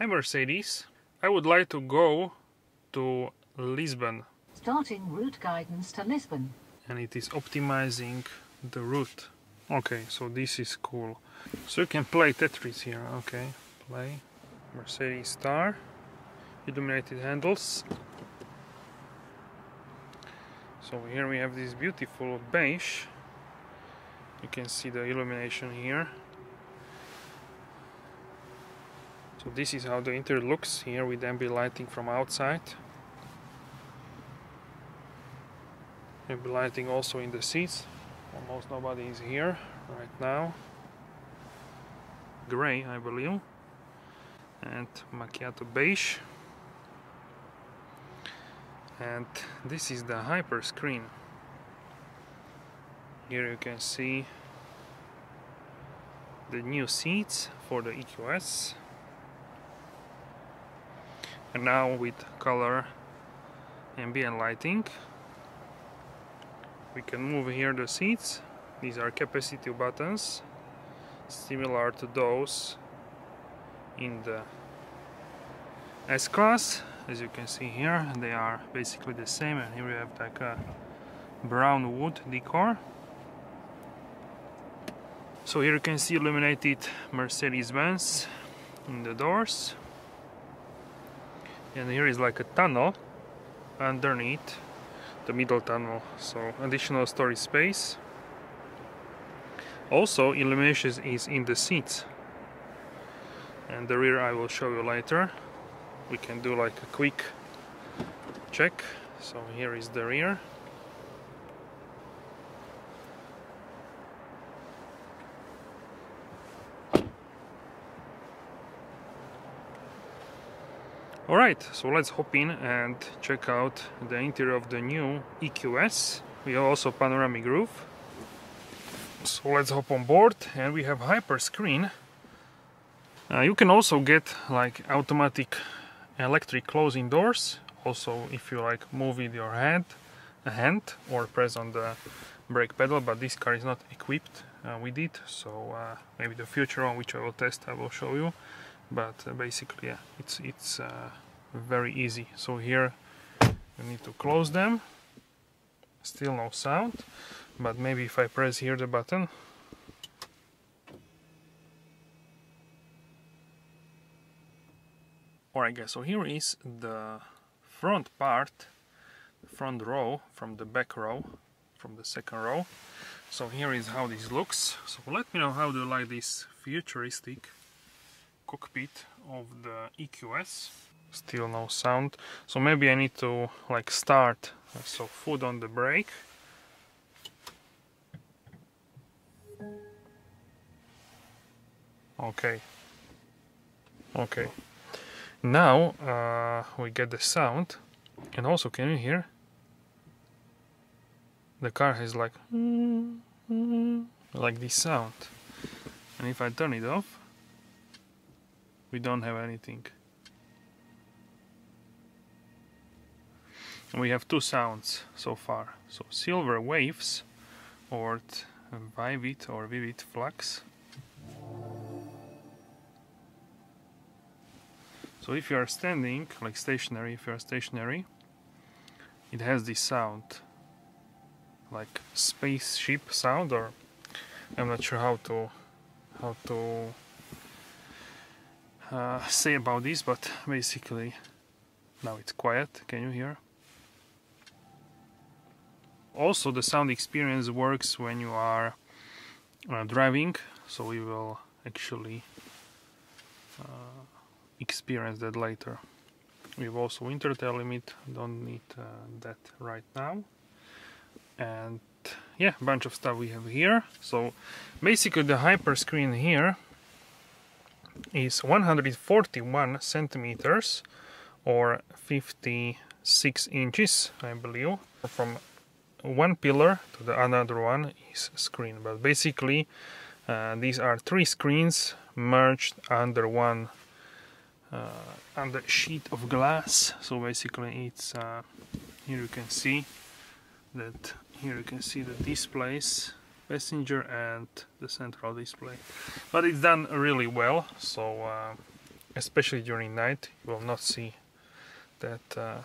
Hi Mercedes, I would like to go to Lisbon. Starting route guidance to Lisbon. And it is optimizing the route. Okay, so this is cool. So you can play Tetris here. Okay, play. Mercedes star. Illuminated handles. So here we have this beautiful beige. You can see the illumination here. So this is how the interior looks here with ambient lighting from outside. Ambient lighting also in the seats. Almost nobody is here right now. Gray, I believe. And macchiato beige. And this is the hyper screen. Here you can see the new seats for the EQS. And now with color ambient lighting, we can move here the seats. These are capacitive buttons, similar to those in the S-Class. As you can see here, they are basically the same, and here we have like a brown wood decor. So here you can see illuminated Mercedes-Benz in the doors. And here is like a tunnel underneath the middle tunnel, so additional storage space. Also illumination is in the seats, and the rear I will show you later. We can do like a quick check. So here is the rear. Alright, so let's hop in and check out the interior of the new EQS. We have also panoramic roof. So let's hop on board, and we have hyper screen. You can also get like automatic electric closing doors. Also, if you like move with your hand or press on the brake pedal, but this car is not equipped with it. So maybe the future one, which I will test, I will show you. But basically, yeah, it's very easy. So here you need to close them. Still no sound, but maybe if I press here the button. Alright guys, so here is the front part, front row from the back row, from the second row. So here is how this looks. So let me know how do you like this futuristic cockpit of the EQS. Still no sound, so maybe I need to like start. So foot on the brake. Okay. Now we get the sound, and also can you hear? The car has like this sound, and if I turn it off, we don't have anything. And we have two sounds so far. So silver waves or vivid or vivid flux. So if you are standing, like stationary, if you are stationary, it has this sound, like spaceship sound, or I'm not sure how to say about this, but basically now it's quiet. Can you hear? Also, the sound experience works when you are driving, so we will actually experience that later. We have also intertail limit, don't need that right now. And yeah, a bunch of stuff we have here. So basically the hyper screen here is 141 centimeters or 56 inches, I believe. From one pillar to the another one is screen, but basically these are three screens merged under one under sheet of glass. So basically it's here you can see that the displays, passenger and the central display, but it's done really well. So especially during night, you will not see that the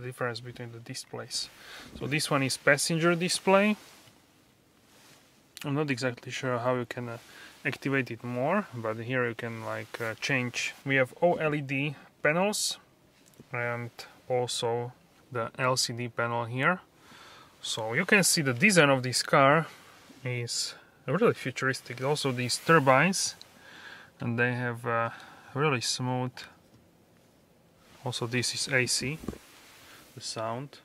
difference between the displays. So this one is passenger display. I'm not exactly sure how you can activate it more, but here you can like change. We have OLED panels and also the LCD panel here. So you can see the design of this car is really futuristic. Also these turbines, and they have really smooth. Also this is AC, the sound.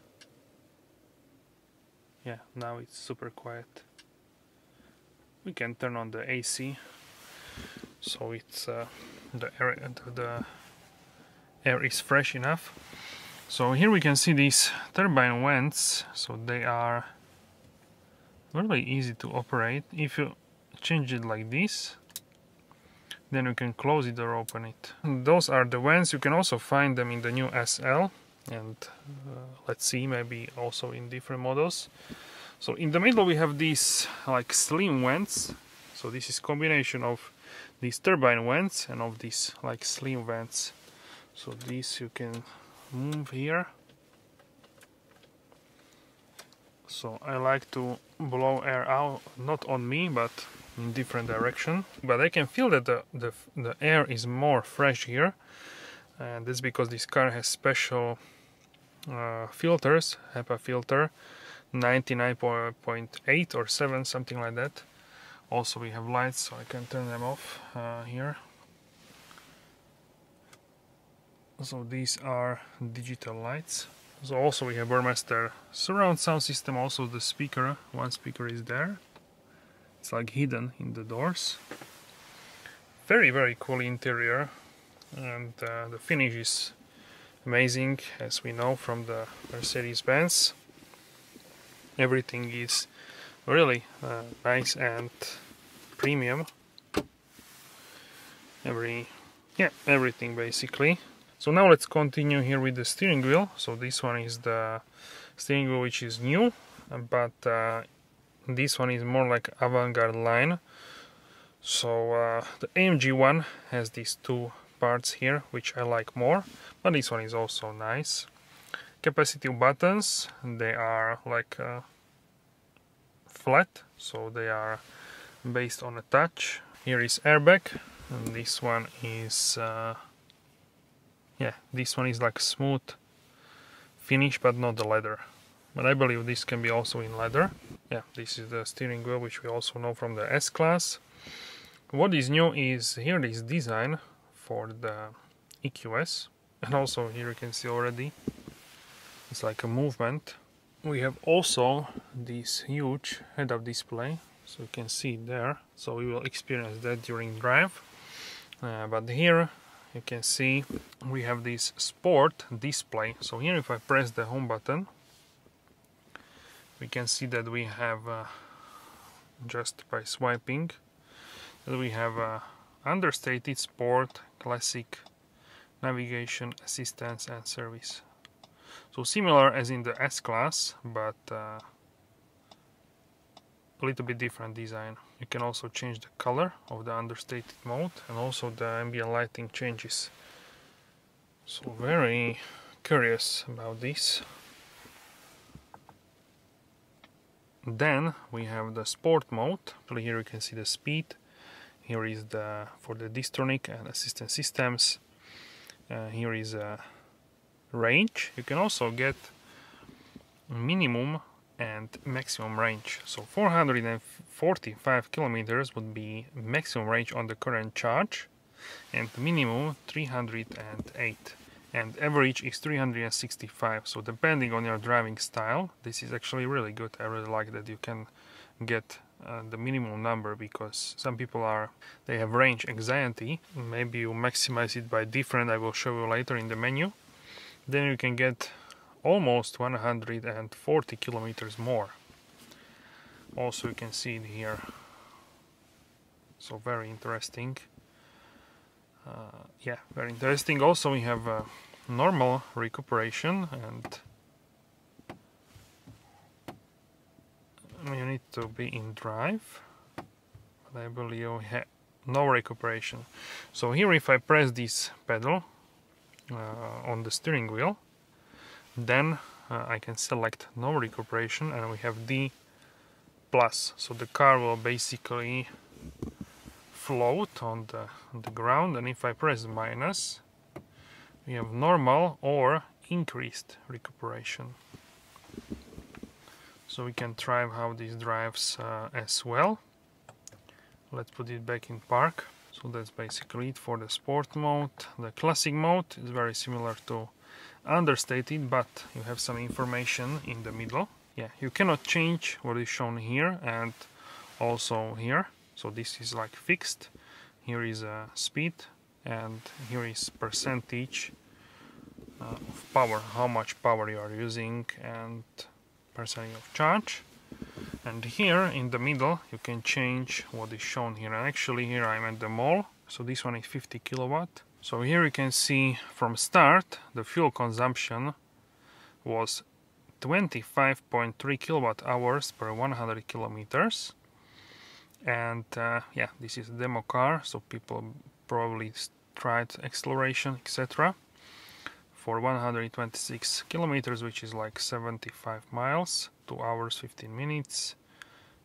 Yeah, now it's super quiet. We can turn on the AC, so it's the air is fresh enough. So here we can see these turbine vents, so they are really easy to operate. If you change it like this, then you can close it or open it. And those are the vents. You can also find them in the new SL, and let's see, maybe also in different models. So in the middle we have these like slim vents. So this is combination of these turbine vents and of these like slim vents. So these you can move here. So I like to blow air out, not on me, but in different direction. But I can feel that the air is more fresh here, and that's because this car has special filters, HEPA filter, 99.8 or 7, something like that. Also we have lights, so I can turn them off here. So these are digital lights. So also we have Burmester surround sound system. Also the speaker, one speaker is there. It's like hidden in the doors. Very cool interior, and the finish is amazing, as we know from the Mercedes-Benz. Everything is really nice and premium. Everything basically. So now let's continue here with the steering wheel. So this one is the steering wheel which is new, but this one is more like avant-garde line. So the AMG one has these two parts here, which I like more, but this one is also nice. Capacitive buttons, they are like flat, so they are based on a touch. Here is airbag, and this one is this one is like smooth finish, but not the leather. But I believe this can be also in leather. Yeah, this is the steering wheel, which we also know from the S-Class. What is new is here this design for the EQS, and also here you can see already it's like a movement. We have also this huge head-up display, so you can see it there. So we will experience that during drive. But here you can see we have this sport display. So here if I press the home button, we can see that we have just by swiping that we have understated, sport, classic, navigation, assistance and service. So similar as in the S-Class, but a little bit different design. You can also change the color of the understated mode, and also the ambient lighting changes. So very curious about this. Then we have the sport mode. Here you can see the speed. Here is the for the Distronic and assistance systems. Here is a range. You can also get minimum and maximum range. So 445 kilometers would be maximum range on the current charge, and minimum 308, and average is 365. So depending on your driving style, this is actually really good. I really like that you can get the minimum number, because some people they have range anxiety. Maybe you maximize it by different, I will show you later in the menu. Then you can get almost 140 kilometers more. Also you can see it here. So very interesting. Yeah, very interesting. Also we have normal recuperation, and you need to be in drive. But I believe no recuperation. So here if I press this pedal on the steering wheel, then I can select no recuperation and we have D plus. So the car will basically float on the ground, and if I press minus, we have normal or increased recuperation. So we can try how this drives as well. Let's put it back in park. So that's basically it for the sport mode. The classic mode is very similar to understated, but you have some information in the middle. Yeah, you cannot change what is shown here and also here. So this is like fixed. Here is speed and here is percentage of power, how much power you are using and percentage of charge. And here in the middle you can change what is shown here. And actually here I'm at the mall, so this one is 50 kilowatt. So here you can see from start the fuel consumption was 25.3 kilowatt hours per 100 kilometers. And yeah, this is a demo car, so people probably tried acceleration, etc. for 126 kilometers, which is like 75 miles, 2 hours 15 minutes.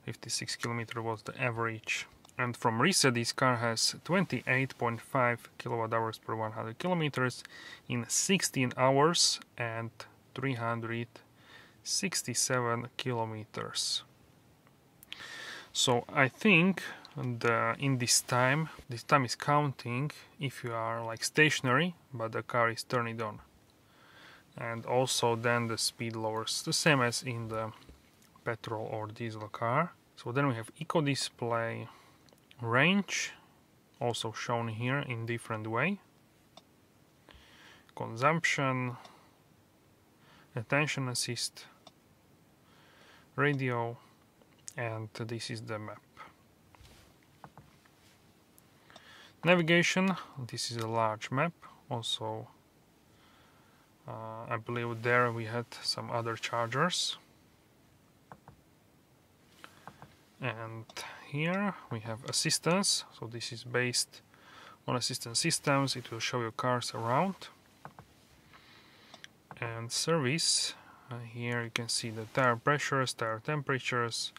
56 kilometers was the average. And from reset, this car has 28.5 kilowatt hours per 100 kilometers in 16 hours and 367 kilometers. So I think in this time is counting if you are like stationary but the car is turned on, and also then the speed lowers, the same as in the petrol or diesel car. So then we have eco display, range also shown here in different way, consumption, attention assist, radio, and this is the map. Navigation, this is a large map. Also I believe there we had some other chargers. And here we have assistance, so this is based on assistance systems. It will show you cars around. And service, here you can see the tire pressures, tire temperatures,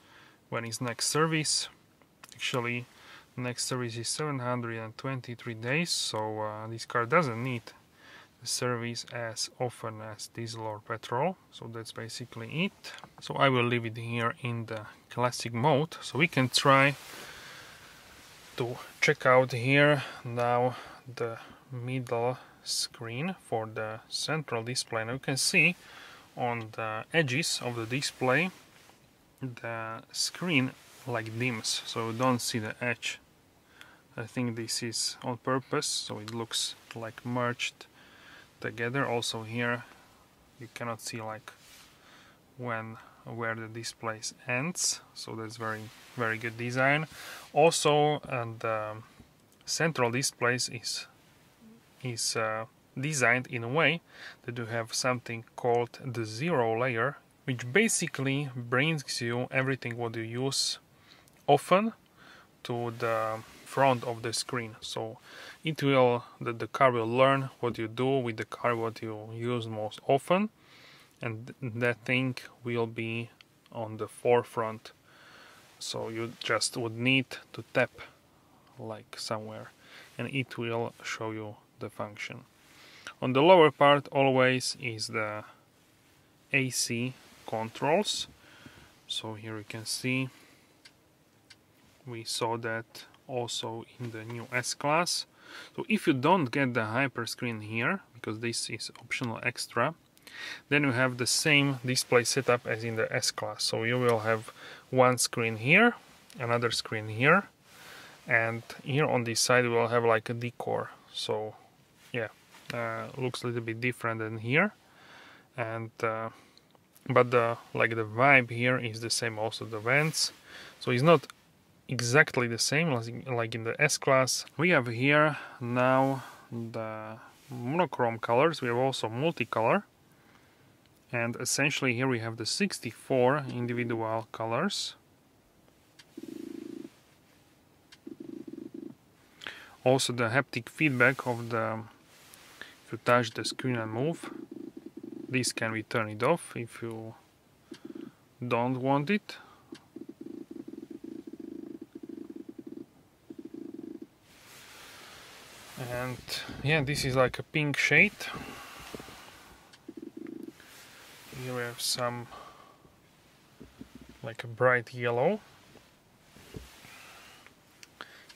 when is next service. Actually next service is 723 days, so this car doesn't need the service as often as diesel or petrol. So that's basically it. So I will leave it here in the classic mode, so we can try to check out here now the middle screen for the central display. Now you can see on the edges of the display the screen like dims, so you don't see the edge. I think this is on purpose, so it looks like merged together. Also here you cannot see like where the display ends, so that's very good design. Also, and the central displays is designed in a way that you have something called the zero layer, which basically brings you everything what you use often to the front of the screen. So it will, the car will learn what you do with the car, what you use most often, and that thing will be on the forefront. So you just would need to tap like somewhere and it will show you the function. On the lower part always is the AC controls. So here you can see we saw that also in the new S-Class. So if you don't get the hyper screen here, because this is optional extra, then you have the same display setup as in the S-Class. So you will have one screen here, another screen here, and here on this side we will have like a decor. So yeah, looks a little bit different than here, and but the vibe here is the same. Also the vents, so it's not exactly the same like in the S-Class. We have here now the monochrome colors. We have also multicolor, and essentially here we have the 64 individual colors. Also the haptic feedback of the, if you touch the screen and move, this can be turned off if you don't want it. And yeah, this is like a pink shade. Here we have some like a bright yellow.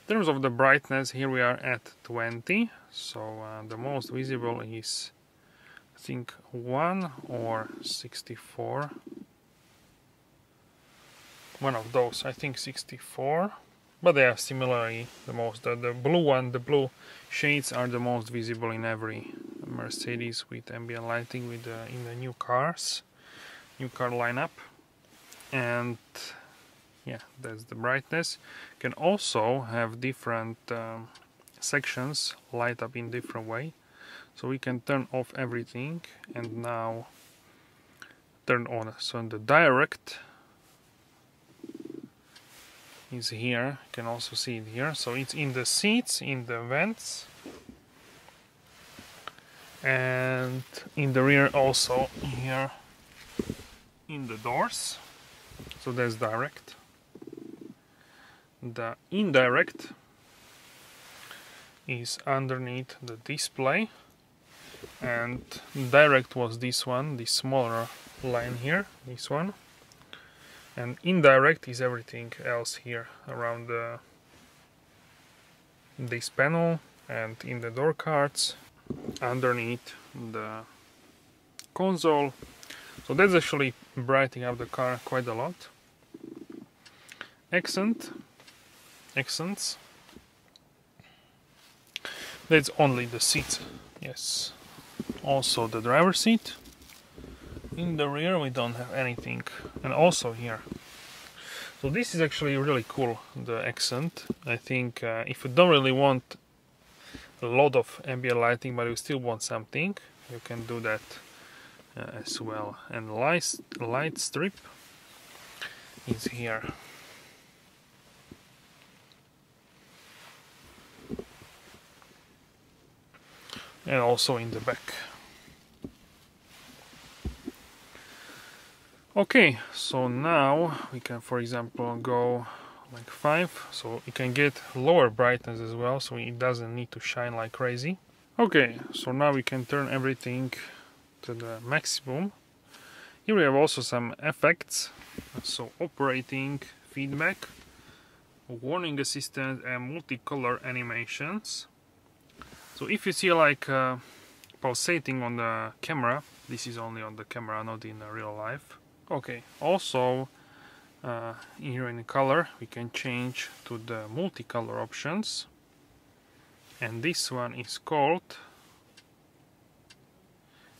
In terms of the brightness, here we are at 20, so the most visible is, I think, 1 or 64. One of those, I think 64, but they are similarly the most. The blue one, the blue shades are the most visible in every Mercedes with ambient lighting with in the new cars, new car lineup. And yeah, that's the brightness. You can also have different sections light up in different way. So we can turn off everything and now turn on. So the direct is here. You can also see it here. So it's in the seats, in the vents, and in the rear also here in the doors. So that's direct. The indirect is underneath the display, and direct was this one, this smaller line here, this one, and indirect is everything else here around this panel and in the door cards, underneath the console. So that's actually brightening up the car quite a lot. Accents, that's only the seat, yes. Also the driver's seat. In the rear we don't have anything, and also here. So this is actually really cool, the accent. I think if you don't really want a lot of ambient lighting but you still want something, you can do that as well. And light strip is here. And also in the back. Okay, so now we can, for example, go like 5, so you can get lower brightness as well, so it doesn't need to shine like crazy. Okay, so now we can turn everything to the maximum. Here we have also some effects, so operating feedback, warning assistant, and multicolor animations. So if you see like pulsating on the camera, this is only on the camera, not in real life. Okay, also here in the color we can change to the multicolor options, and this one is called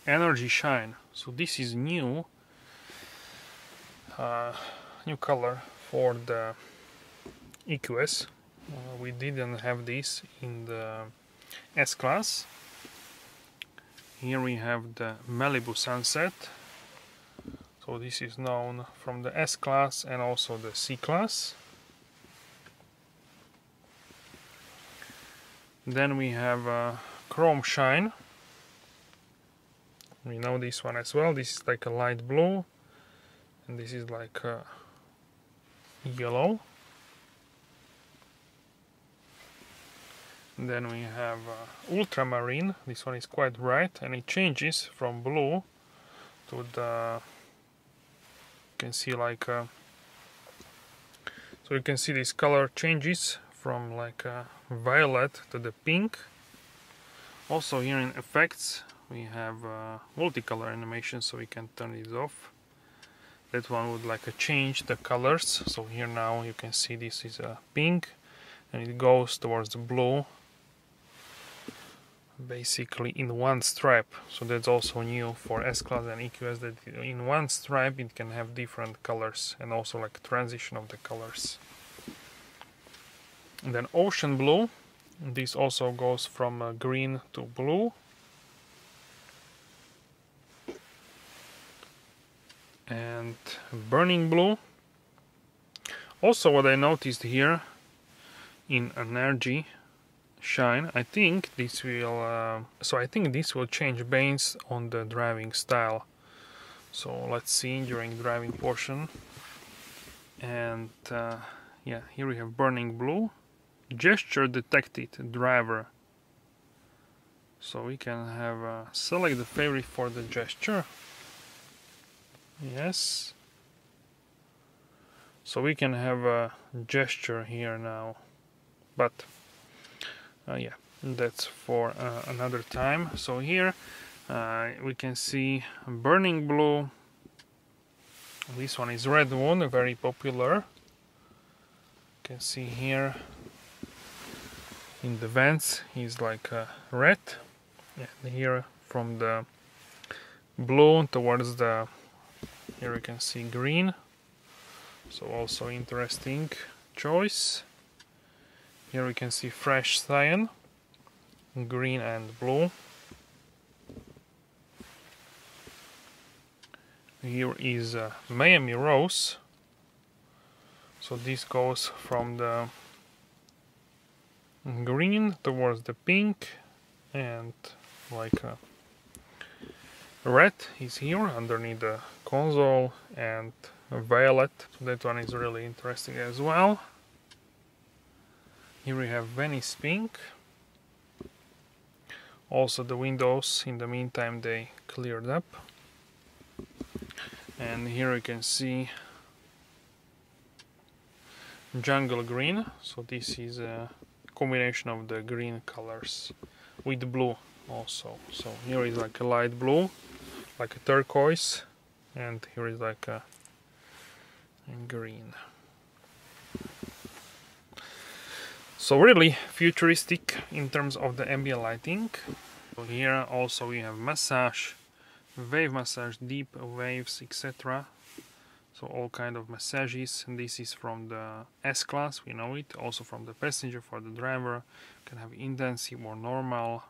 Energy Shine. So this is new color for the EQS. We didn't have this in the S-Class. Here we have the Malibu Sunset. So this is known from the S-Class and also the C-Class. Then we have Chrome Shine. We know this one as well. This is like a light blue, and this is like yellow. And then we have Ultramarine. This one is quite bright, and it changes from blue to the, you can see like so you can see this color changes from like violet to the pink. Also here in effects we have multicolor animation, so we can turn it off. That one would like change the colors. So here now you can see this is a pink and it goes towards the blue, basically in one stripe. So that's also new for S-Class and EQS, that in one stripe it can have different colors and also like transition of the colors. And then Ocean Blue, this also goes from green to blue. And Burning Blue. Also what I noticed here in Energy shine. I think this will change based on the driving style. So let's see during driving portion. And yeah, here we have burning blue, gesture detected driver. So we can have select the favorite for the gesture. Yes. So we can have a gesture here now, but yeah, that's for another time. So here we can see burning blue. This one is red one, very popular. You can see here in the vents is like red, and here from the blue towards the, here you can see green. So also interesting choice. Here we can see fresh cyan, green and blue. Here is Miami Rose. So this goes from the green towards the pink, and like red is here underneath the console, and violet. That one is really interesting as well. Here we have Venice pink. Also the windows in the meantime they cleared up. And here you can see jungle green. So this is a combination of the green colors with blue also. So here is like a light blue, like a turquoise, and here is like a green. So really futuristic in terms of the ambient lighting. So here also we have massage, wave massage, deep waves, etc. So all kind of massages, and this is from the S-Class, we know it. Also from the passenger, for the driver, you can have intensive or normal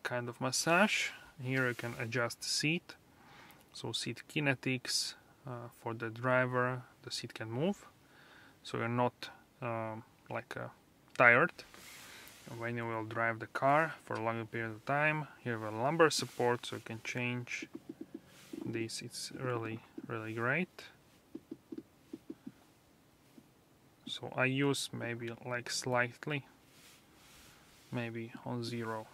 kind of massage. Here you can adjust the seat, so seat kinetics. For the driver, the seat can move, so you're not tired when you will drive the car for a longer period of time. Here we have a lumbar support, so you can change this. It's really great. So I use maybe like slightly, maybe on 0.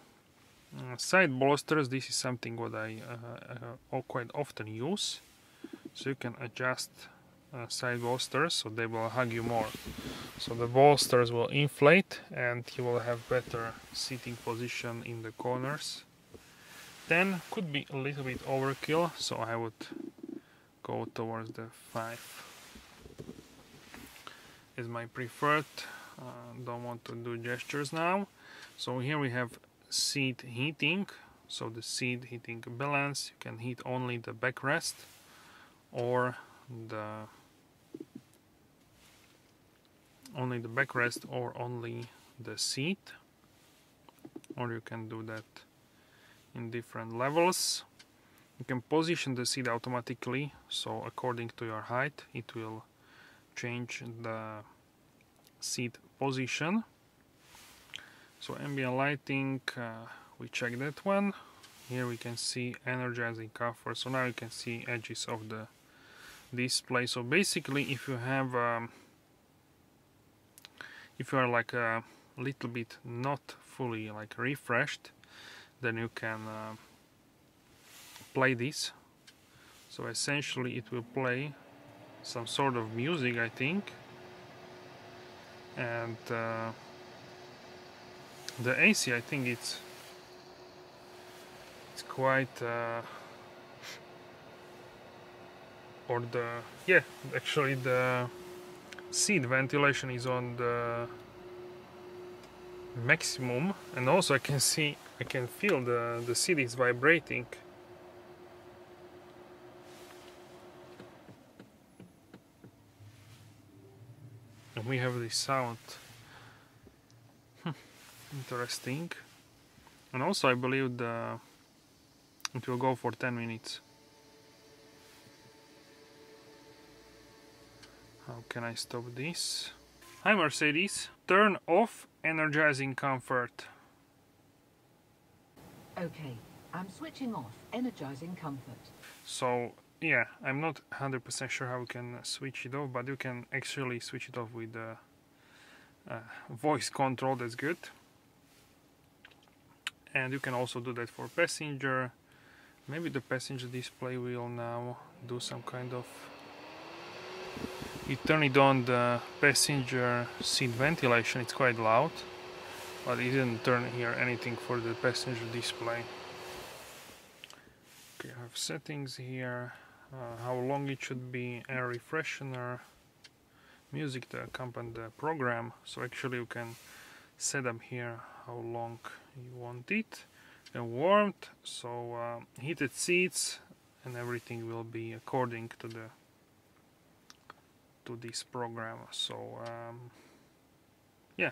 Side bolsters, this is something what I quite often use. So you can adjust side bolsters so they will hug you more. So the bolsters will inflate and you will have better seating position in the corners. 10 could be a little bit overkill, so I would go towards the 5. Is my preferred. Don't want to do gestures now. So here we have seat heating. So the seat heating balance, you can heat only the backrest or only the backrest or only the seat, or you can do that in different levels. You can position the seat automatically, so according to your height it will change the seat position. So ambient lighting, we check that one. Here we can see energizing cover, so now you can see edges of the display. So basically if you have if you are like a little bit not fully like refreshed, then you can play this. So essentially it will play some sort of music, I think, and the AC, I think it's quite or the, yeah, actually the seat ventilation is on the maximum, and also I can feel the seat is vibrating. And we have this sound. Interesting. And also I believe it will go for 10 minutes. How can I stop this? Hi Mercedes, turn off energizing comfort. Okay, I'm switching off energizing comfort. So yeah, I'm not 100% sure how we can switch it off, but you can actually switch it off with voice control. That's good. And you can also do that for passenger. Maybe the passenger display will now do some kind of... You turn it on, the passenger seat ventilation, it's quite loud, but it didn't turn here anything for the passenger display. Okay, I have settings here, how long it should be, air refreshener, music to accompany the program. So actually you can set up here how long you want it. And warmed, so heated seats, and everything will be according to this program. So yeah,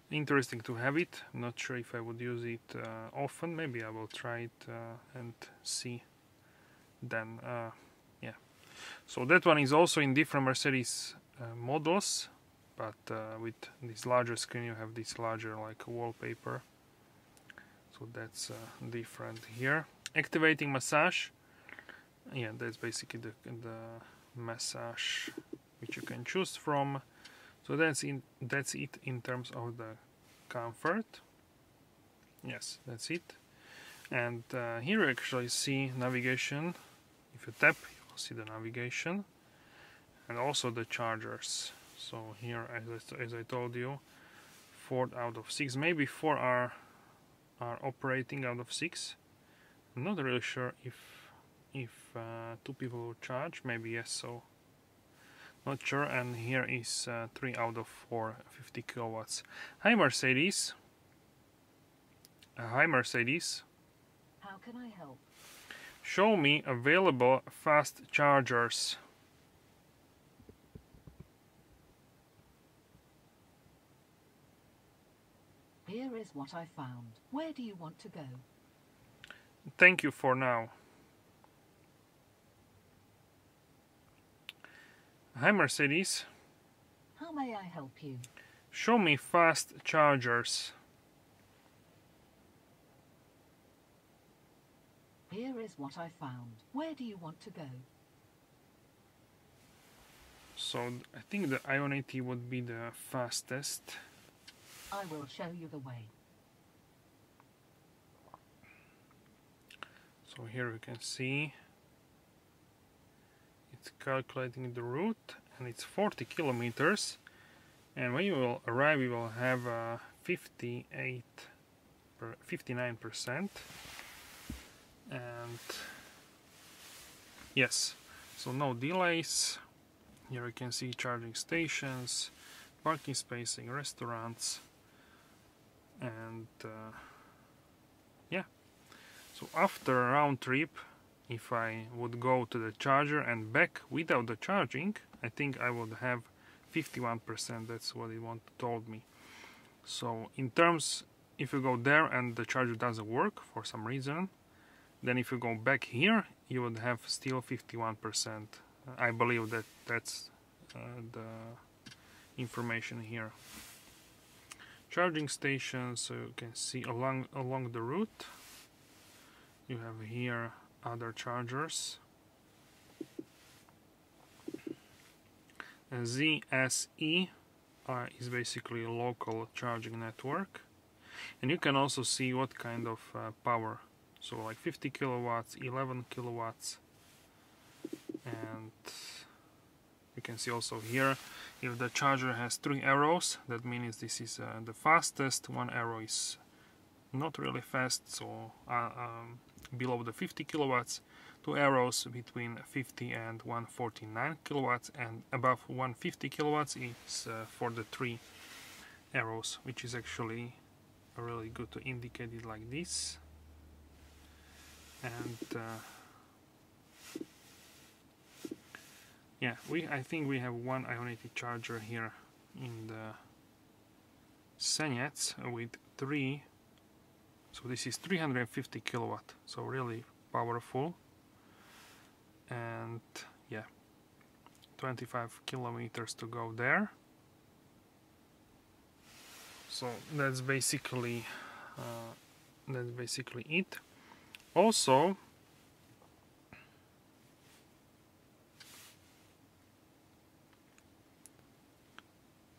interesting to have it. I'm not sure if I would use it often. Maybe I will try it and see then. Yeah, so that one is also in different Mercedes models, but with this larger screen you have this larger like wallpaper, so that's different here. Activating massage, yeah, that's basically the massage which you can choose from. So that's it in terms of the comfort. Yes, that's it. And here you actually see navigation. If you tap, you will see the navigation and also the chargers. So here, as I told you, 4 out of 6, maybe 4 are operating out of 6. I'm not really sure if 2 people will charge. Maybe yes, so not sure. And here is 3 out of 4, 50 kilowatts. Hi Mercedes. Hi Mercedes. How can I help? Show me available fast chargers. Here is what I found. Where do you want to go? Thank you for now. Hi Mercedes. How may I help you? Show me fast chargers. Here is what I found. Where do you want to go? So I think the Ionity would be the fastest. I will show you the way. So here you can see it's calculating the route, and it's 40 kilometers. And when you will arrive, you will have 59%. And yes, so no delays. Here you can see charging stations, parking spacing, restaurants, and yeah. So after a round trip, if I would go to the charger and back without the charging, I think I would have 51%. That's what it told me. So in terms, if you go there and the charger doesn't work for some reason, then if you go back here, you would have still 51%. I believe that's the information here. Charging stations, so you can see along the route. You have here other chargers. And ZSE is basically a local charging network. And you can also see what kind of power. So like 50 kilowatts, 11 kilowatts. And you can see also here, if the charger has 3 arrows, that means this is the fastest. 1 arrow is not really fast, so below the 50 kilowatts. 2 arrows between 50 and 149 kilowatts, and above 150 kilowatts is for the 3 arrows, which is actually really good to indicate it like this. And yeah, I think we have 1 Ionity charger here in the Senec with 3. So this is 350 kilowatt, so really powerful. And yeah, 25 kilometers to go there. So that's basically it. Also,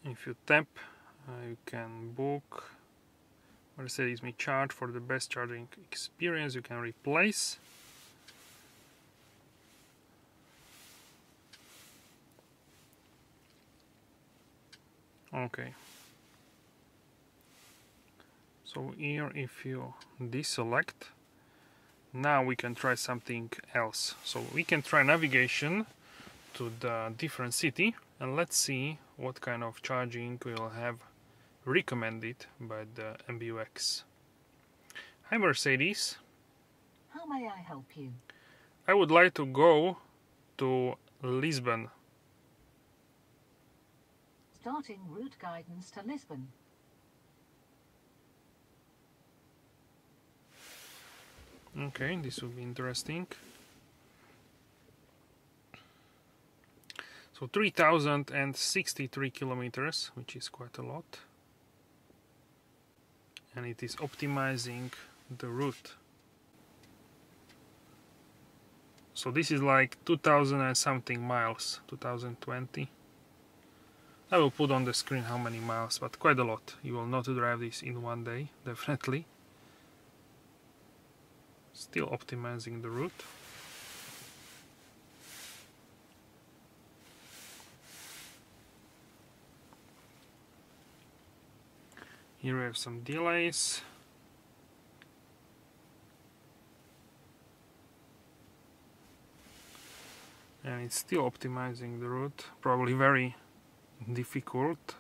if you tap, you can book Mercedes-Benz charge for the best charging experience. You can replace. Okay. So here, if you deselect, now we can try something else. So we can try navigation to the different city, and let's see what kind of charging we'll have recommended by the MBUX. Hi Mercedes. How may I help you? I would like to go to Lisbon. Starting route guidance to Lisbon. Okay, this will be interesting. So 3063 kilometers, which is quite a lot. And it is optimizing the route. So this is like 2000 and something miles, 2020. I will put on the screen how many miles, but quite a lot. You will not drive this in one day, definitely. Still optimizing the route. Here we have some delays. And it's still optimizing the route. Probably very difficult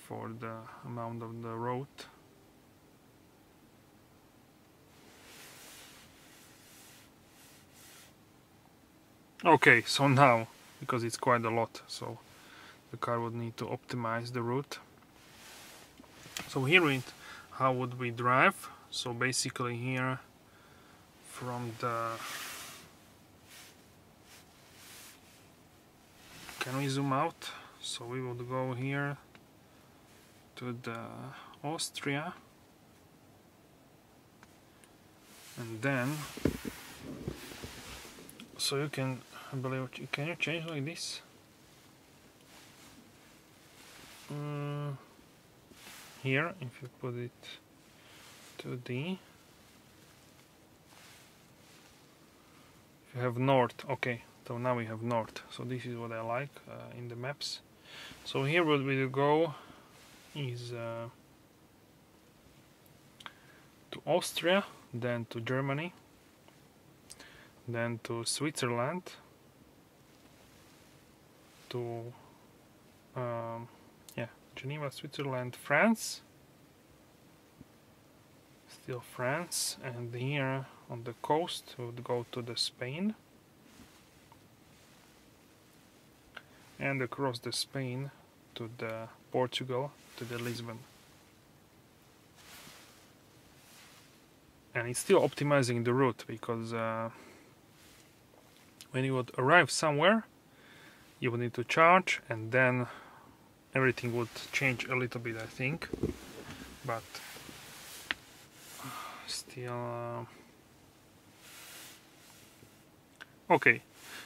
for the amount of the road. Okay, so now, because it's quite a lot, so the car would need to optimize the route. So here how would we drive? So basically here from the... Can we zoom out? So we would go here to the Austria, and then so you can, I believe, can you change like this? Here, if you put it to the, if you have north, okay, so now we have north, so this is what I like in the maps. So here what we will go is to Austria, then to Germany, then to Switzerland, to Geneva, Switzerland, France, still France, and here on the coast we would go to the Spain, and across the Spain to the Portugal, to the Lisbon. And it's still optimizing the route, because when you would arrive somewhere you would need to charge, and then everything would change a little bit, I think, but still okay.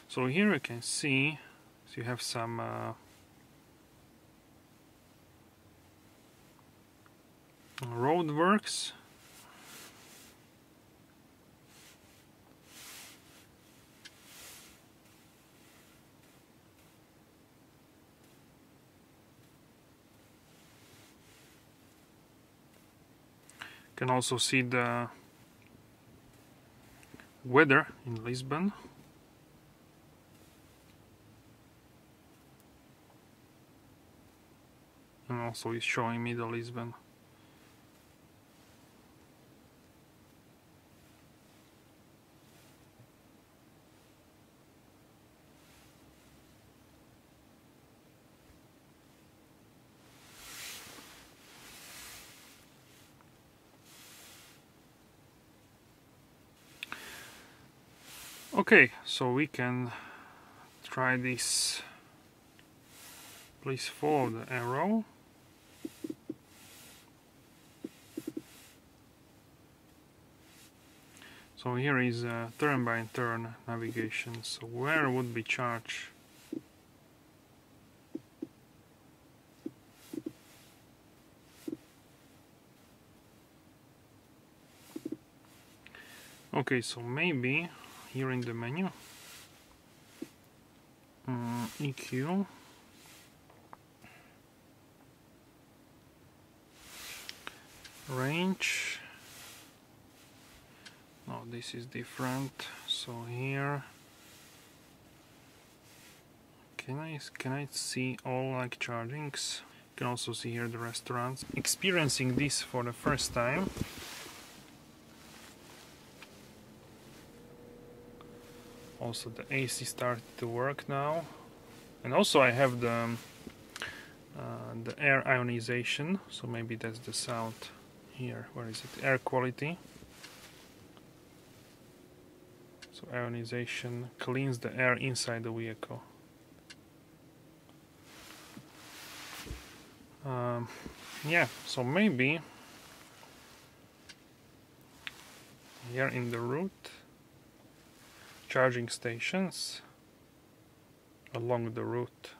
So here you can see, so you have some road works. You can also see the weather in Lisbon. And also it's showing me the Lisbon. Okay, so we can try this. Please follow the arrow. So here is turn by turn navigation. So where would be charge? Okay, so maybe here in the menu, EQ, range. No, this is different. So here, can I see all like chargings? You can also see here the restaurants. Experiencing this for the first time. Also the AC started to work now, and also I have the air ionization, so maybe that's the sound here. Where is it? Air quality. So ionization cleans the air inside the vehicle. Yeah, so maybe here in the route, charging stations along the route.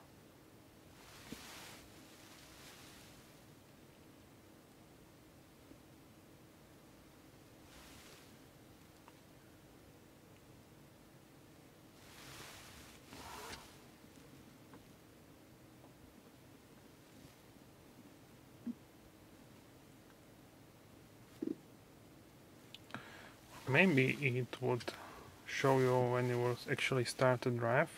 Maybe it would show you when you will actually start to drive.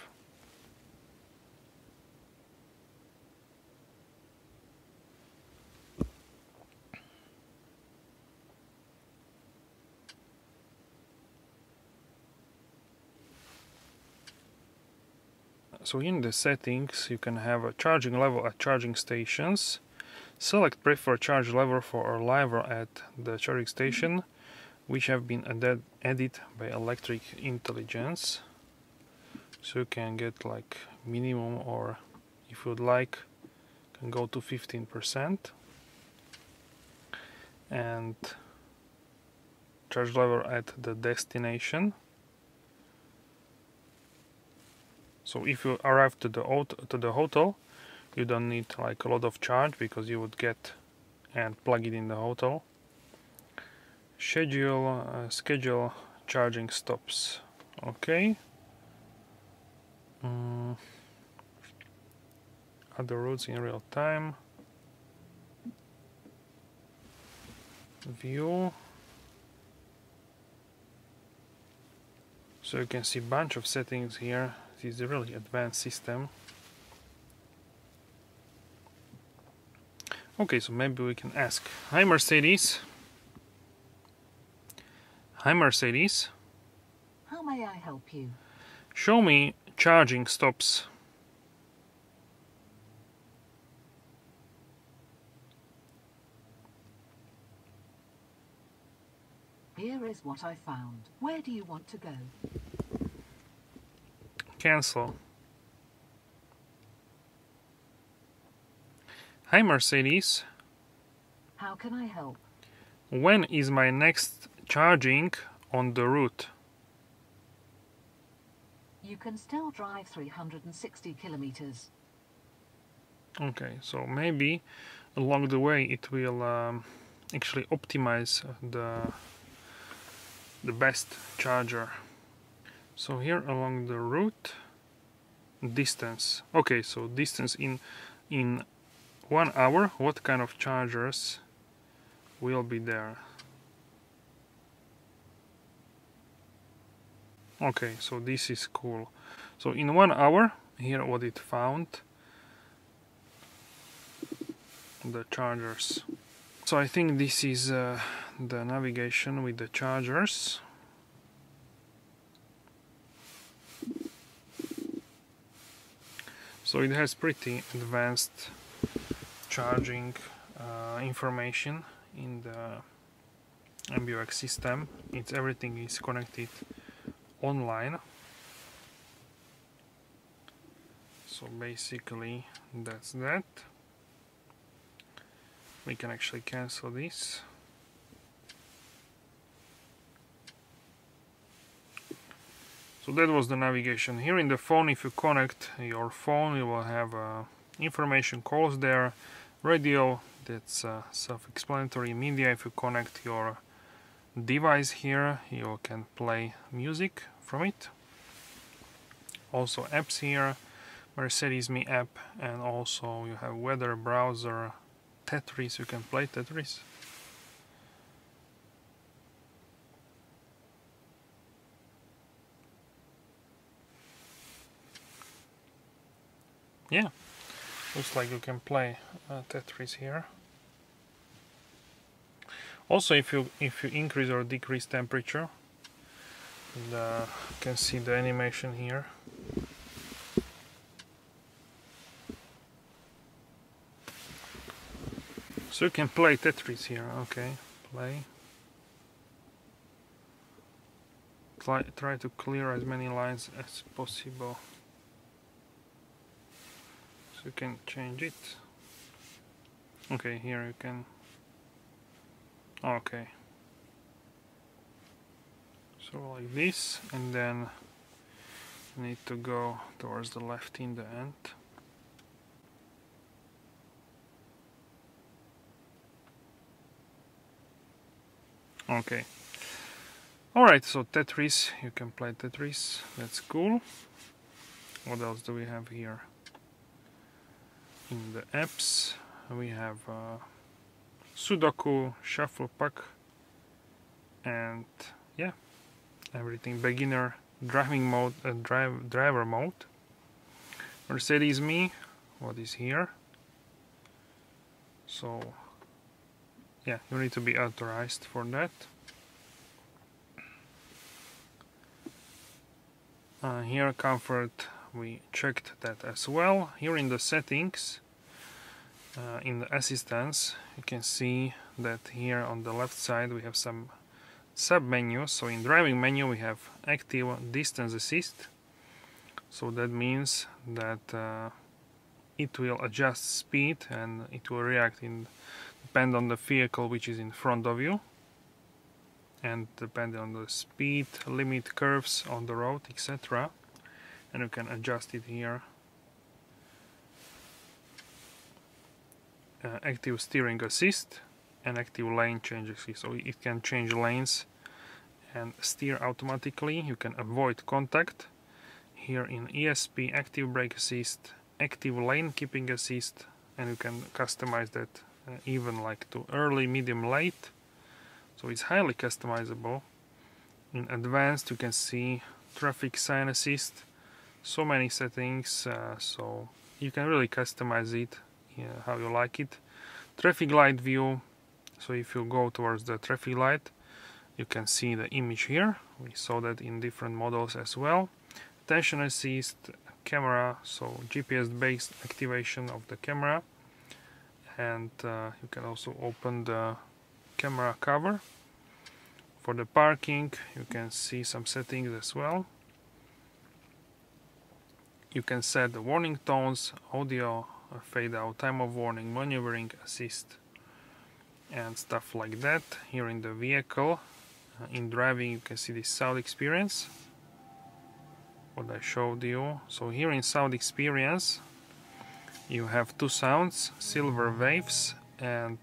So in the settings you can have a charging level at charging stations. Select preferred charge level for arrival at the charging station, which have been added by electric intelligence. So you can get like minimum, or if you would like, can go to 15%. And charge level at the destination. So if you arrive to the hotel, you don't need like a lot of charge, because you would get and plug it in the hotel. Schedule charging stops. Okay. Other routes in real time. View. So you can see a bunch of settings here. This is a really advanced system. Okay, so maybe we can ask, hi Mercedes. Hi Mercedes. How may I help you? Show me charging stops. Here is what I found. Where do you want to go? Cancel. Hi Mercedes. How can I help? When is my next charging on the route? You can still drive 360 kilometers. Okay, so maybe along the way it will actually optimize the best charger. So here along the route, distance. Okay, so distance in 1 hour, what kind of chargers will be there? Okay, so this is cool. So in 1 hour, here what it found, the chargers. So I think this is the navigation with the chargers. So it has pretty advanced charging information in the MBUX system. Everything is connected online. So basically that's that. We can actually cancel this. So that was the navigation. Here in the phone, if you connect your phone, you will have information calls there, radio, that's self-explanatory, media. If you connect your device here, you can play music from it. Also apps here, Mercedes-Me app, and also you have weather, browser, Tetris, you can play Tetris. Yeah, looks like you can play Tetris here. Also, if you increase or decrease temperature, you can see the animation here. So you can play Tetris here. Okay, play. Try to clear as many lines as possible. You can change it. Okay, here you can. Okay. So like this, and then you need to go towards the left in the end. Okay. Alright, so Tetris, you can play Tetris. That's cool. What else do we have here? In the apps we have Sudoku, Shuffle Pack, and yeah, everything. Beginner, driving mode, driver mode. Mercedes-Me, what is here? So yeah, you need to be authorized for that. Here comfort, we checked that as well. Here in the settings, in the assistance, you can see that here on the left side we have some sub-menus. So in driving menu we have active distance assist. So that means that it will adjust speed and it will react depend on the vehicle which is in front of you, and depending on the speed limit, curves on the road, etc. And you can adjust it here. Active steering assist and active lane change assist. So it can change lanes and steer automatically. You can avoid contact. Here in ESP, active brake assist, active lane keeping assist, and you can customize that even like to early, medium, late. So it's highly customizable. In advanced you can see traffic sign assist, so many settings, so you can really customize it how you like it. Traffic light view, so if you go towards the traffic light you can see the image here. We saw that in different models as well. Attention assist, camera, so GPS based activation of the camera, and you can also open the camera cover. For the parking you can see some settings as well. You can set the warning tones, audio, fade out, time of warning, maneuvering assist, and stuff like that. Here in the vehicle, in driving, you can see the sound experience, what I showed you. So here in sound experience you have two sounds, silver waves and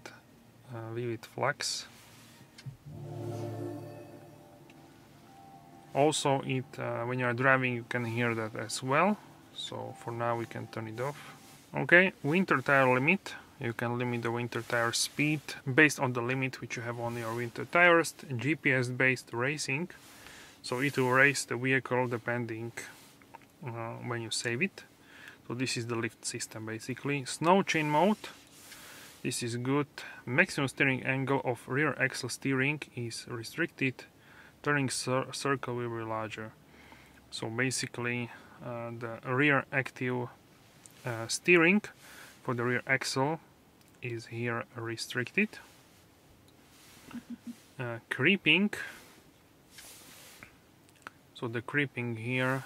vivid flux. Also when you are driving you can hear that as well. So for now we can turn it off. Okay, winter tire limit. You can limit the winter tire speed based on the limit which you have on your winter tires. GPS based racing, so it will race the vehicle depending when you save it. So this is the lift system basically. Snow chain mode, this is good. Maximum steering angle of rear axle steering is restricted. Turning circle will be larger. So basically the rear active steering for the rear axle is here restricted. Creeping, so the creeping here,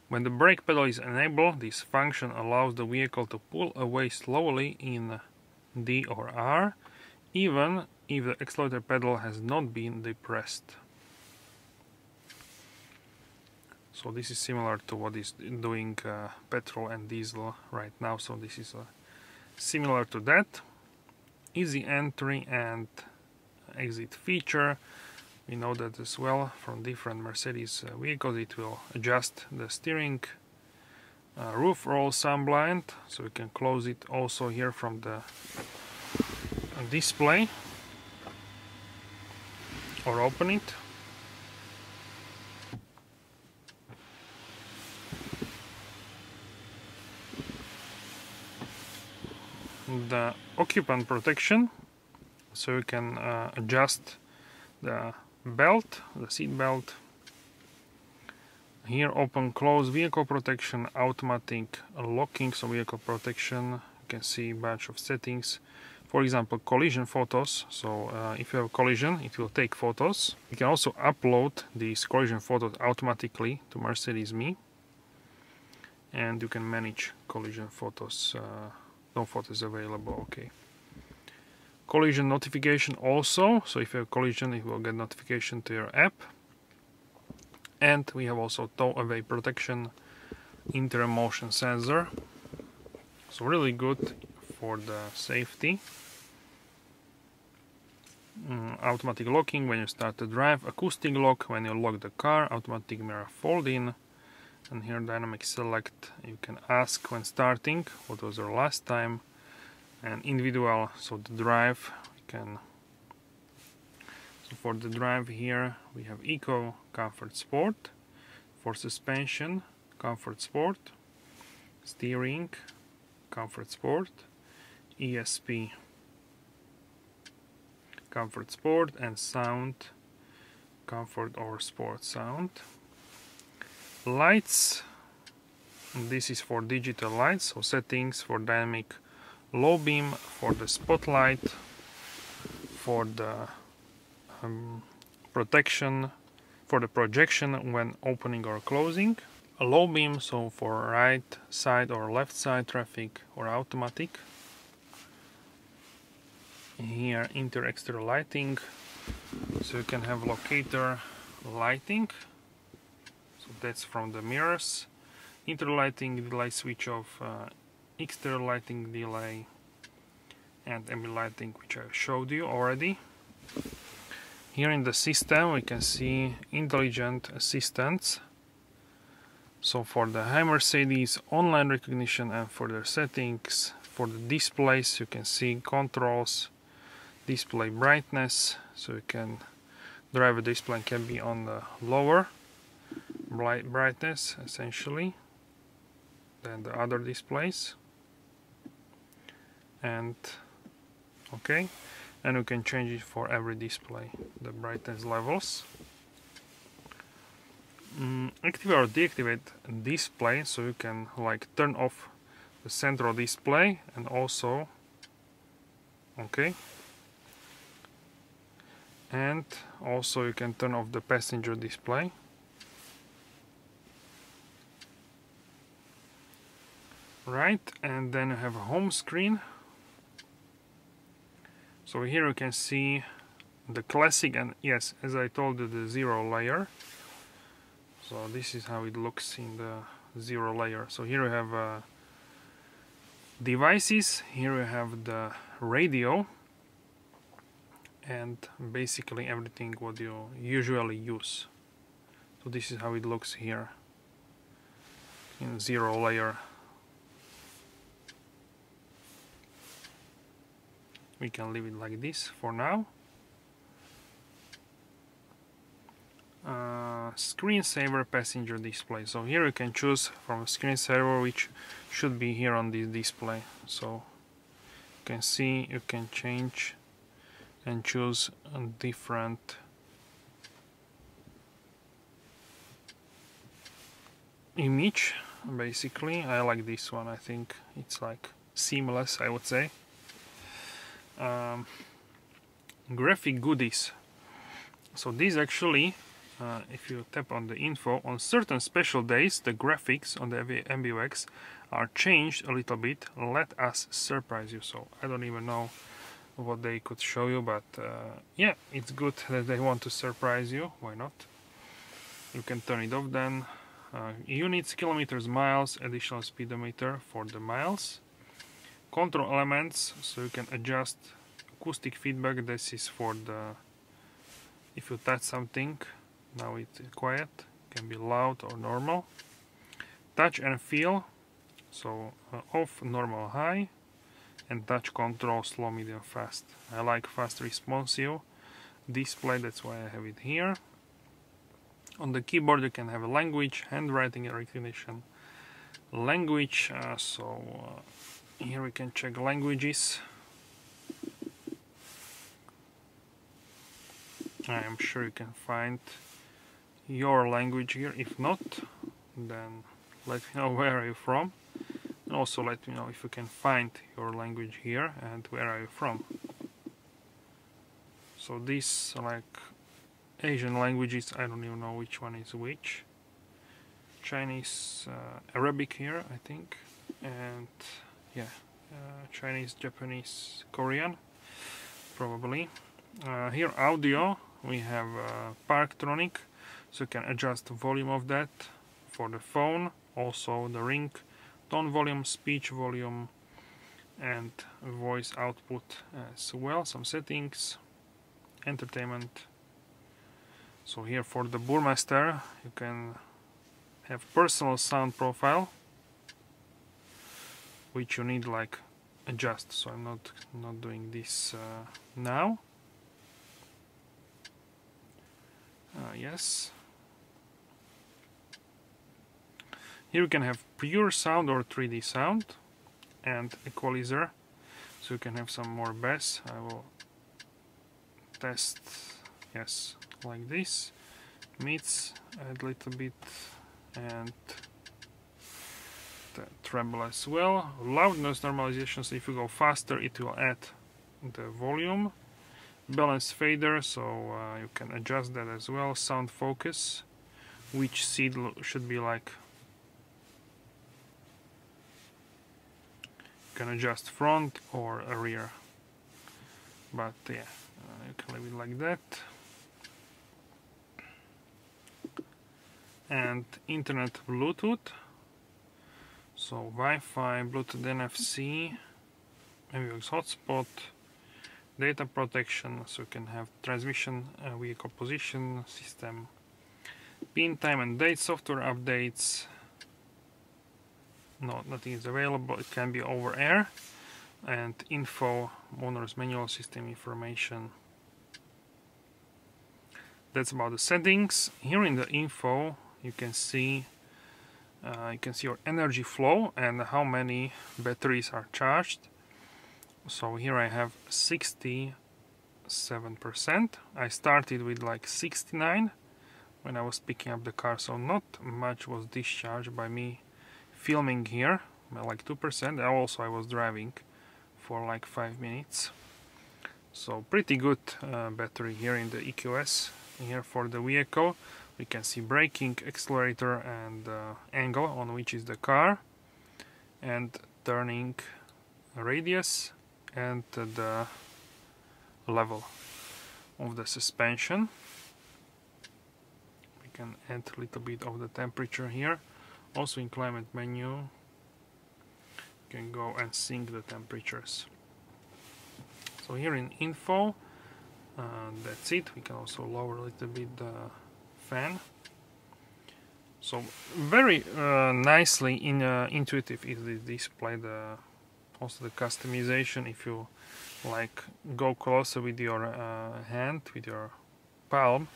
when the brake pedal is enabled, this function allows the vehicle to pull away slowly in D or R, even if the accelerator pedal has not been depressed. So this is similar to what is doing petrol and diesel right now, so this is similar to that. Easy entry and exit feature, we know that as well from different Mercedes vehicles. It will adjust the steering, roof roll sun blind, so we can close it also here from the display or open it. The occupant protection, so you can adjust the belt, the seat belt. Here open close vehicle protection, automatic locking, so vehicle protection, you can see a bunch of settings. For example, collision photos, so if you have a collision it will take photos. You can also upload these collision photos automatically to Mercedes-Me, and you can manage collision photos. No photos available, okay. Collision notification also, so if you have a collision it will get notification to your app. And we have also tow away protection, interior motion sensor, so really good for the safety. Automatic locking when you start to drive, acoustic lock when you lock the car, automatic mirror fold in, and here dynamic select, you can ask when starting what was your last time, and individual, so the drive we can. So for the drive here we have Eco, Comfort, Sport. For suspension, Comfort, Sport. Steering, Comfort, Sport. ESP, Comfort, Sport, and sound, Comfort or Sport sound. Lights, this is for digital lights, so settings for dynamic low beam, for the spotlight, for the protection, for the projection when opening or closing. A low beam, so for right side or left side traffic or automatic. Here interior exterior lighting, so you can have locator lighting, so that's from the mirrors. Interior lighting, delay switch off, exterior lighting delay, and ambient lighting, which I showed you already. Here in the system we can see intelligent assistants, so for the high Mercedes online recognition and for their settings. For the displays you can see controls, display brightness, so you can drive a display can be on the lower brightness essentially than the other displays. And okay, and you can change it for every display, the brightness levels. Activate or deactivate display, so you can like turn off the central display, and also okay, and also you can turn off the passenger display. Right, and then you have a home screen. So here you can see the classic, and yes, as I told you, the zero layer. So this is how it looks in the zero layer. So here you have devices, here you have the radio, and basically everything what you usually use. So this is how it looks here in zero layer. We can leave it like this for now. Screensaver passenger display. So here you can choose from screensaver which should be here on this display. So you can see, you can change and choose a different image. Basically, I like this one. I think it's like seamless, I would say. Graphic goodies. So these actually, if you tap on the info, on certain special days the graphics on the MBUX are changed a little bit. Let us surprise you. So I don't even know what they could show you, but yeah, it's good that they want to surprise you. Why not? You can turn it off then. units, kilometers, miles, additional speedometer for the miles. Control elements, so you can adjust acoustic feedback. This is for the, if you touch something, now it's quiet, can be loud or normal. Touch and feel, so off, normal, high, and touch control, slow, medium, fast. I like fast responsive display, that's why I have it here. On the keyboard you can have a language, handwriting recognition, language, here we can check languages. I am sure you can find your language here. If not, then let me know where are you from, and also let me know if you can find your language here and where are you from. So these like Asian languages, I don't even know which one is which. Chinese, Arabic here, I think, and yeah, Chinese, Japanese, Korean, probably. Here audio, we have Parktronic, so you can adjust the volume of that for the phone, also the ring, tone volume, speech volume, and voice output as well. Some settings, entertainment. So here for the Burmester you can have personal sound profile, which you need like adjust, so I'm not doing this now. Yes, here you can have pure sound or 3D sound, and equalizer, so you can have some more bass. I will test, yes, like this, mids, add a little bit, and the treble as well. Loudness normalization, so if you go faster it will add the volume. Balance fader, so you can adjust that as well. Sound focus, which seat should be like, you can adjust front or a rear, but yeah, you can leave it like that. And internet Bluetooth, so Wi-Fi, Bluetooth, NFC, MBUX hotspot, data protection, so you can have transmission, vehicle position system, pin, time and date, software updates. No, nothing is available, it can be over air, and info, owner's manual, system information. That's about the settings. Here in the info you can see your energy flow and how many batteries are charged. So here I have 67%. I started with like 69 when I was picking up the car, so not much was discharged by me filming here, like 2%. I was driving for like 5 minutes. So pretty good battery here in the EQS. Here for the vehicle we can see braking, accelerator, and angle on which is the car, and turning radius, and the level of the suspension. We can add a little bit of the temperature here. Also in climate menu you can go and sync the temperatures. So here in info, that's it. We can also lower a little bit the fan. So very nicely intuitive is the display. Also the customization, if you like go closer with your hand, with your palm,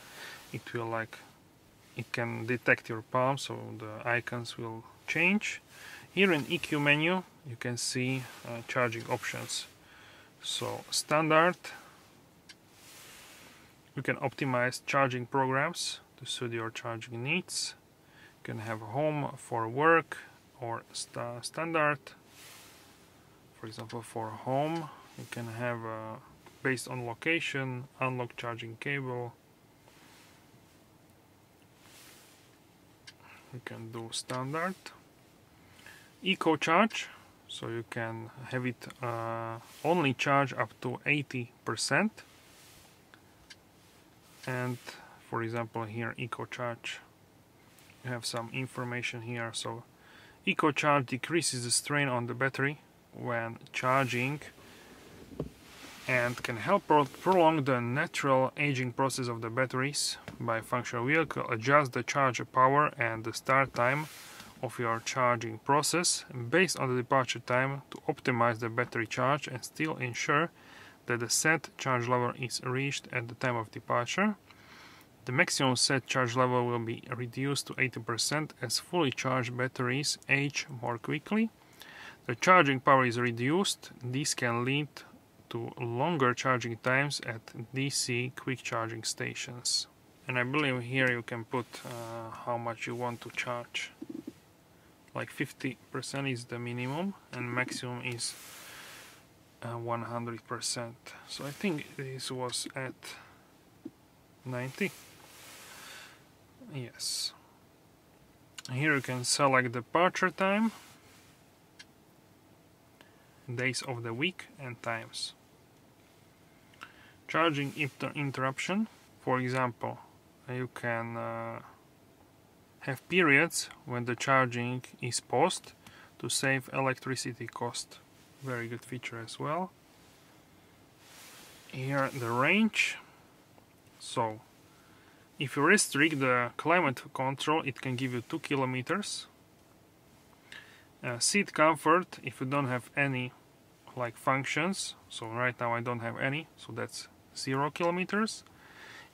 it can detect your palm, so the icons will change. Here in EQ menu you can see charging options. So standard, you can optimize charging programs to suit your charging needs. You can have home for work or standard. For example, for home you can have based on location, unlock charging cable. You can do standard. Eco charge, so you can have it only charge up to 80%. And for example here eco charge, you have some information here. So EcoCharge decreases the strain on the battery when charging and can help prolong the natural aging process of the batteries. By functional vehicle, adjust the charger power and the start time of your charging process based on the departure time to optimize the battery charge and still ensure that the set charge level is reached at the time of departure. The maximum set charge level will be reduced to 80% as fully charged batteries age more quickly. The charging power is reduced. This can lead to longer charging times at DC quick charging stations. And I believe here you can put how much you want to charge. Like 50% is the minimum and maximum is 100%. So I think this was at 90. Yes. Here you can select departure time, days of the week and times. Charging interruption. For example, you can have periods when the charging is paused to save electricity cost. Very good feature as well. Here the range. So if you restrict the climate control, it can give you 2 kilometers. Seat comfort, if you don't have any like functions, so right now I don't have any, so that's 0 kilometers.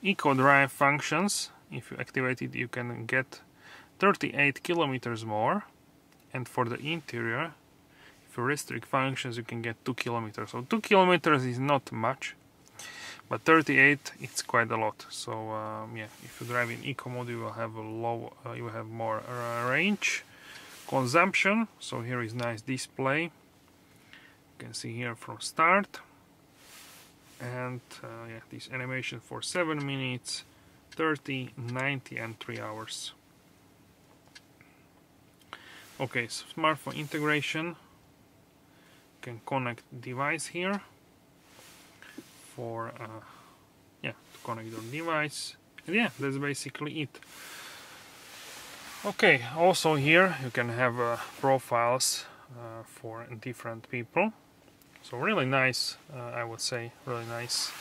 Eco drive functions, if you activate it, you can get 38 kilometers more. And for the interior, if you restrict functions, you can get 2 kilometers. So 2 kilometers is not much, but 38 it's quite a lot. So yeah, if you drive in eco mode, you will have you will have more range. Consumption. So here is nice display. You can see here from start. And yeah, this animation for 7 minutes, 30, 90 and 3 hours. Okay, so smartphone integration. You can connect device here for yeah, to connect your device. And yeah, that's basically it. Okay, also here you can have profiles for different people. So really nice, I would say, really nice.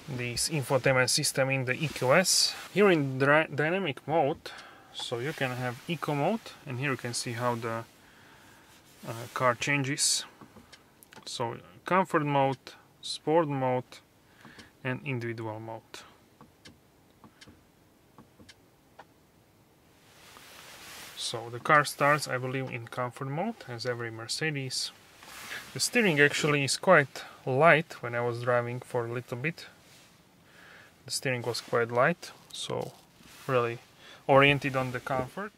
This infotainment system in the EQS. Here in dynamic mode, so you can have eco mode, and here you can see how the car changes. So comfort mode, sport mode, and individual mode. So the car starts, I believe, in comfort mode, as every Mercedes. The steering actually is quite light. When I was driving for a little bit, the steering was quite light, so really oriented on the comfort.